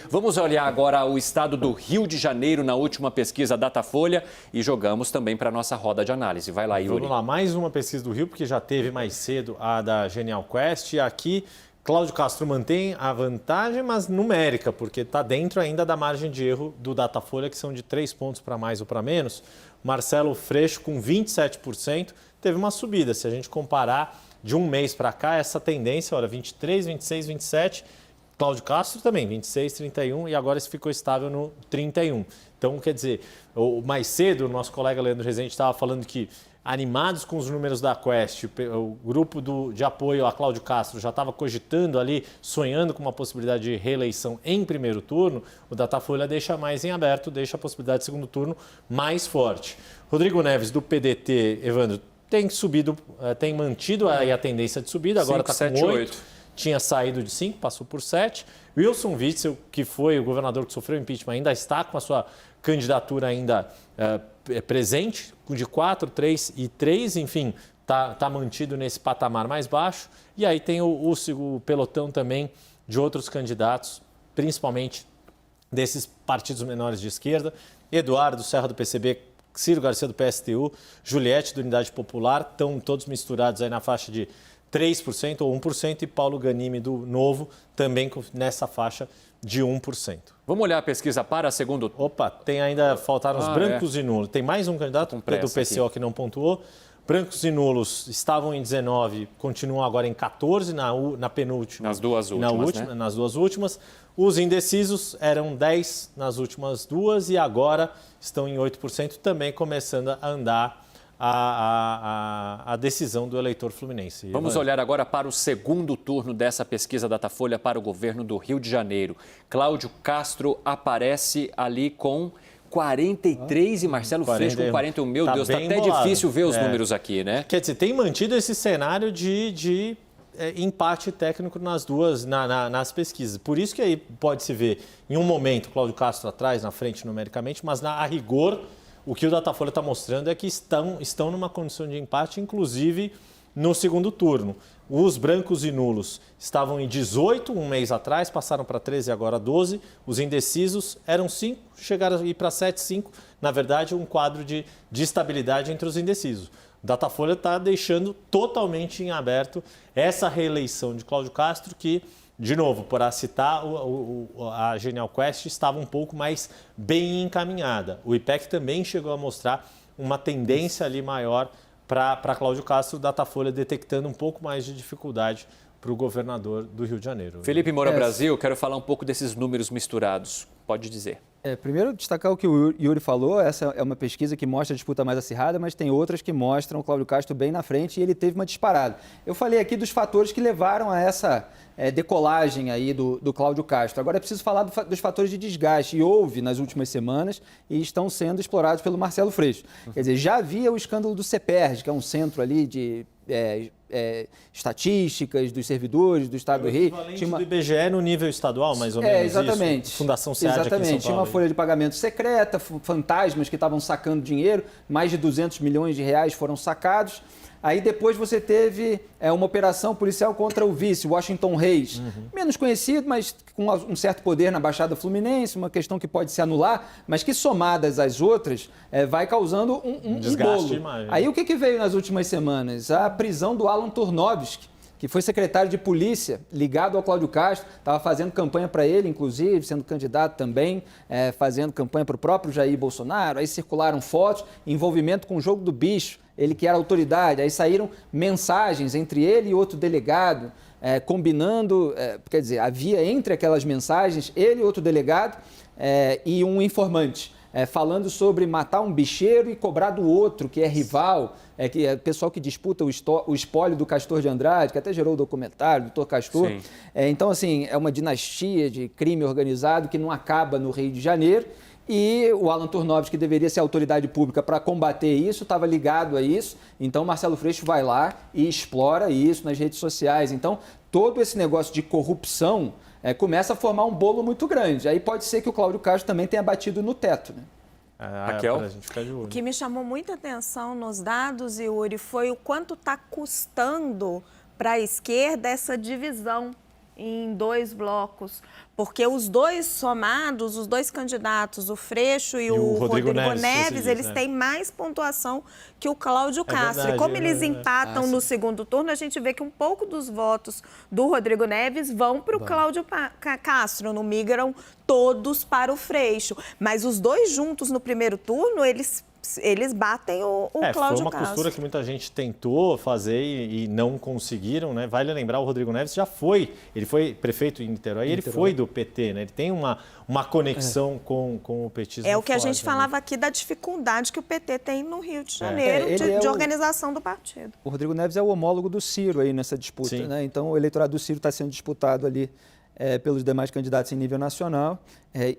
Vamos olhar agora o estado do Rio de Janeiro na última pesquisa Datafolha e jogamos também para a nossa roda de análise. Vai lá, Yuri. Vamos lá, mais uma pesquisa do Rio, porque já teve mais cedo a da Genial Quest. E aqui, Cláudio Castro mantém a vantagem, mas numérica, porque está dentro ainda da margem de erro do Datafolha, que são de 3 pontos para mais ou para menos. Marcelo Freixo, com 27%, teve uma subida. Se a gente comparar de um mês para cá, essa tendência, olha, 23, 26, 27... Cláudio Castro também, 26, 31 e agora ficou estável no 31. Então, quer dizer, mais cedo o nosso colega Leandro Rezende estava falando que, animados com os números da Quest, o grupo de apoio a Cláudio Castro já estava cogitando ali, sonhando com uma possibilidade de reeleição em primeiro turno, o Datafolha deixa mais em aberto, deixa a possibilidade de segundo turno mais forte. Rodrigo Neves, do PDT, Evandro, tem subido, tem mantido aí a tendência de subida, agora está com 8. Tinha saído de 5, passou por 7. Wilson Witzel, que foi o governador que sofreu impeachment, ainda está com a sua candidatura ainda presente, de 4, 3 e 3, enfim, está mantido nesse patamar mais baixo. E aí tem o pelotão também de outros candidatos, principalmente desses partidos menores de esquerda. Eduardo Serra, do PCB, Ciro Garcia, do PSTU, Juliette, do Unidade Popular, estão todos misturados aí na faixa de 3% ou 1%, e Paulo Ganimi, do Novo, também nessa faixa de 1%. Vamos olhar a pesquisa para segundo... Opa, faltaram os brancos e nulos. Tem mais um candidato do PCO que não pontuou. Brancos e nulos estavam em 19, continuam agora em 14 na penúltima. Nas duas últimas, né? Nas duas últimas. Os indecisos eram 10 nas últimas duas e agora estão em 8%, também começando a andar a decisão do eleitor fluminense. Vamos olhar agora para o segundo turno dessa pesquisa Datafolha para o governo do Rio de Janeiro. Cláudio Castro aparece ali com 43 e Marcelo Freixo com 41. Meu Deus, está até difícil ver os números aqui, né? Quer dizer, tem mantido esse cenário de empate técnico nas pesquisas. Por isso que aí pode-se ver, em um momento, Cláudio Castro atrás, na frente numericamente, mas a rigor... O que o Datafolha está mostrando é que estão numa condição de empate, inclusive no segundo turno. Os brancos e nulos estavam em 18 um mês atrás, passaram para 13 e agora 12. Os indecisos eram 5, chegaram a ir para 7, 5. Na verdade, um quadro de estabilidade entre os indecisos. O Datafolha está deixando totalmente em aberto essa reeleição de Cláudio Castro, que... De novo, para citar, a Genial Quest estava um pouco mais bem encaminhada. O IPEC também chegou a mostrar uma tendência ali maior para Cláudio Castro, o Datafolha detectando um pouco mais de dificuldade para o governador do Rio de Janeiro. Felipe Moura Brasil, quero falar um pouco desses números misturados. Pode dizer. Primeiro, destacar o que o Yuri falou, essa é uma pesquisa que mostra a disputa mais acirrada, mas tem outras que mostram o Cláudio Castro bem na frente e ele teve uma disparada. Eu falei aqui dos fatores que levaram a essa decolagem aí do Cláudio Castro. Agora é preciso falar dos fatores de desgaste, e houve nas últimas semanas e estão sendo explorados pelo Marcelo Freixo. Quer dizer, já havia o escândalo do CEPERJ, que é um centro ali de... estatísticas dos servidores do Estado do Rio. Tinha do IBGE no nível estadual, mais ou menos. Exatamente. Isso. Fundação SEAD aqui em São Paulo. Tinha uma folha de pagamento secreta, fantasmas que estavam sacando dinheiro, mais de 200 milhões de reais foram sacados. Aí depois você teve uma operação policial contra o vice, Washington Reis. Menos conhecido, mas com um certo poder na Baixada Fluminense, uma questão que pode se anular, mas que somadas às outras vai causando um bolo. Aí o que veio nas últimas semanas? A prisão do Alan Tornovski, que foi secretário de polícia, ligado ao Cláudio Castro, estava fazendo campanha para ele, inclusive, sendo candidato também, fazendo campanha para o próprio Jair Bolsonaro. Aí circularam fotos, envolvimento com o jogo do bicho, ele que era autoridade. Aí saíram mensagens entre ele e outro delegado, combinando, quer dizer, havia entre aquelas mensagens ele e outro delegado e um informante. Falando sobre matar um bicheiro e cobrar do outro, que é rival, que é o pessoal que disputa o espólio do Castor de Andrade, que até gerou o documentário, Dr. Castor. Então, assim, é uma dinastia de crime organizado que não acaba no Rio de Janeiro. E o Alan Tornovski, que deveria ser autoridade pública para combater isso, estava ligado a isso. Então, Marcelo Freixo vai lá e explora isso nas redes sociais. Então, todo esse negócio de corrupção começa a formar um bolo muito grande. Aí pode ser que o Cláudio Castro também tenha batido no teto, né? Raquel? O que me chamou muita atenção nos dados, Yuri, foi o quanto está custando para a esquerda essa divisão em 2 blocos. porque os dois somados, os dois candidatos, o Freixo e o Rodrigo Neves, eles têm mais pontuação que o Cláudio Castro. Verdade, e como eles empatam no segundo turno, a gente vê que um pouco dos votos do Rodrigo Neves vão para o Cláudio Castro, não migram todos para o Freixo. Mas os dois juntos no primeiro turno, eles batem o Cláudio Castro. Foi uma costura que muita gente tentou fazer e não conseguiram, né? Vale lembrar, o Rodrigo Neves ele foi prefeito em Niterói, ele foi do PT, né? Ele tem uma conexão com o petismo. É o que a gente forte, falava né? aqui da dificuldade que o PT tem no Rio de Janeiro de organização do partido. O Rodrigo Neves é o homólogo do Ciro aí nessa disputa, né? Então o eleitorado do Ciro está sendo disputado ali pelos demais candidatos em nível nacional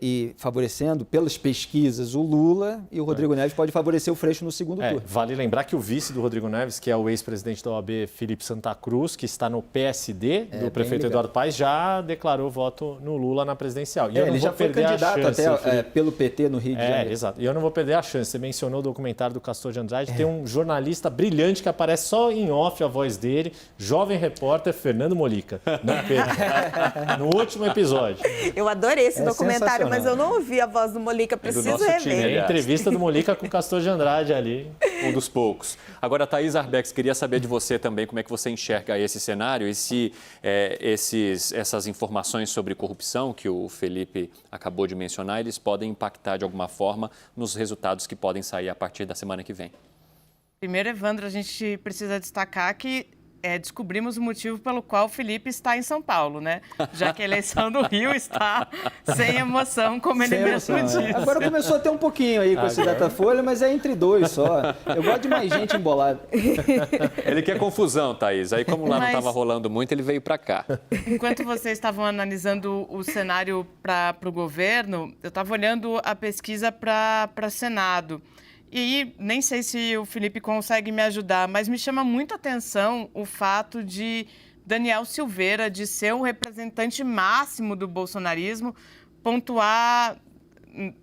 e favorecendo, pelas pesquisas, o Lula, e o Rodrigo Neves pode favorecer o Freixo no segundo turno. Vale lembrar que o vice do Rodrigo Neves, que é o ex-presidente da OAB, Felipe Santa Cruz, que está no PSD do prefeito Eduardo Paes, já declarou voto no Lula na presidencial. E ele já foi candidato até pelo PT no Rio de Janeiro. Exato. E eu não vou perder a chance. Você mencionou o documentário do Castor de Andrade, tem um jornalista brilhante que aparece só em off a voz dele, jovem repórter Fernando Molica. Não perca. No último episódio. Eu adorei esse documentário, mas eu não ouvi a voz do Molica, preciso rever. A entrevista do Molica com o Castor de Andrade ali. Um dos poucos. Agora, Thaís Arbex, queria saber de você também como é que você enxerga esse cenário e se essas informações sobre corrupção que o Felipe acabou de mencionar, eles podem impactar de alguma forma nos resultados que podem sair a partir da semana que vem. Primeiro, Evandro, a gente precisa destacar que descobrimos o motivo pelo qual o Felipe está em São Paulo, né? Já que a eleição do Rio está sem emoção, como ele mesmo disse. Agora começou a ter um pouquinho aí com esse Datafolha, mas é entre dois só. Eu gosto de mais gente embolada. Ele quer confusão, Thaís. Aí, como lá não estava rolando muito, ele veio para cá. Enquanto vocês estavam analisando o cenário para o governo, eu estava olhando a pesquisa para Senado. E aí, nem sei se o Felipe consegue me ajudar, mas me chama muito a atenção o fato de Daniel Silveira, de ser o representante máximo do bolsonarismo,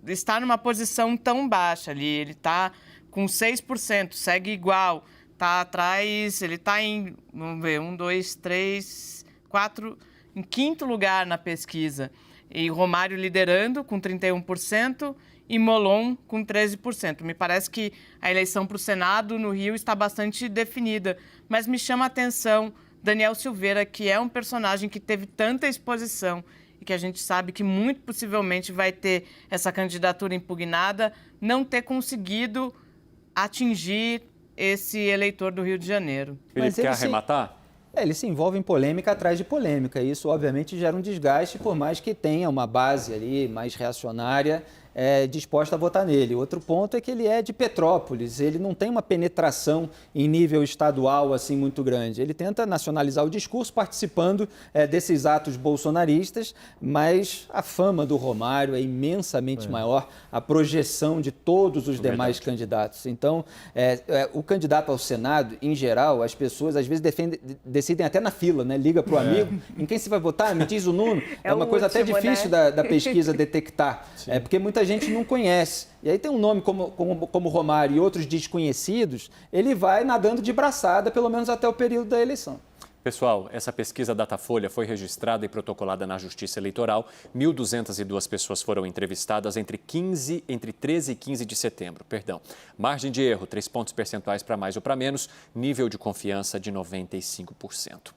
estar numa posição tão baixa ali. Ele está com 6%, segue igual, está atrás, ele está em, vamos ver, 1, 2, 3, 4, em quinto lugar na pesquisa. E Romário liderando com 31%. E Molon com 13%. Me parece que a eleição para o Senado no Rio está bastante definida, mas me chama a atenção Daniel Silveira, que é um personagem que teve tanta exposição e que a gente sabe que muito possivelmente vai ter essa candidatura impugnada, não ter conseguido atingir esse eleitor do Rio de Janeiro. Felipe, quer arrematar? Ele se envolve em polêmica atrás de polêmica. Isso, obviamente, gera um desgaste, por mais que tenha uma base ali mais reacionária disposta a votar nele. Outro ponto é que ele é de Petrópolis, ele não tem uma penetração em nível estadual assim muito grande. Ele tenta nacionalizar o discurso participando desses atos bolsonaristas, mas a fama do Romário é imensamente maior, a projeção de todos os demais candidatos. Então, o candidato ao Senado, em geral, as pessoas às vezes decidem até na fila, né? Liga para o amigo, em quem você vai votar? Me diz o número. É uma coisa até difícil da pesquisa detectar, porque muita gente não conhece. E aí tem um nome como Romário e outros desconhecidos, ele vai nadando de braçada, pelo menos até o período da eleição. Pessoal, essa pesquisa Datafolha foi registrada e protocolada na Justiça Eleitoral. 1.202 pessoas foram entrevistadas entre 13 e 15 de setembro. Margem de erro, 3 pontos percentuais para mais ou para menos. Nível de confiança de 95%.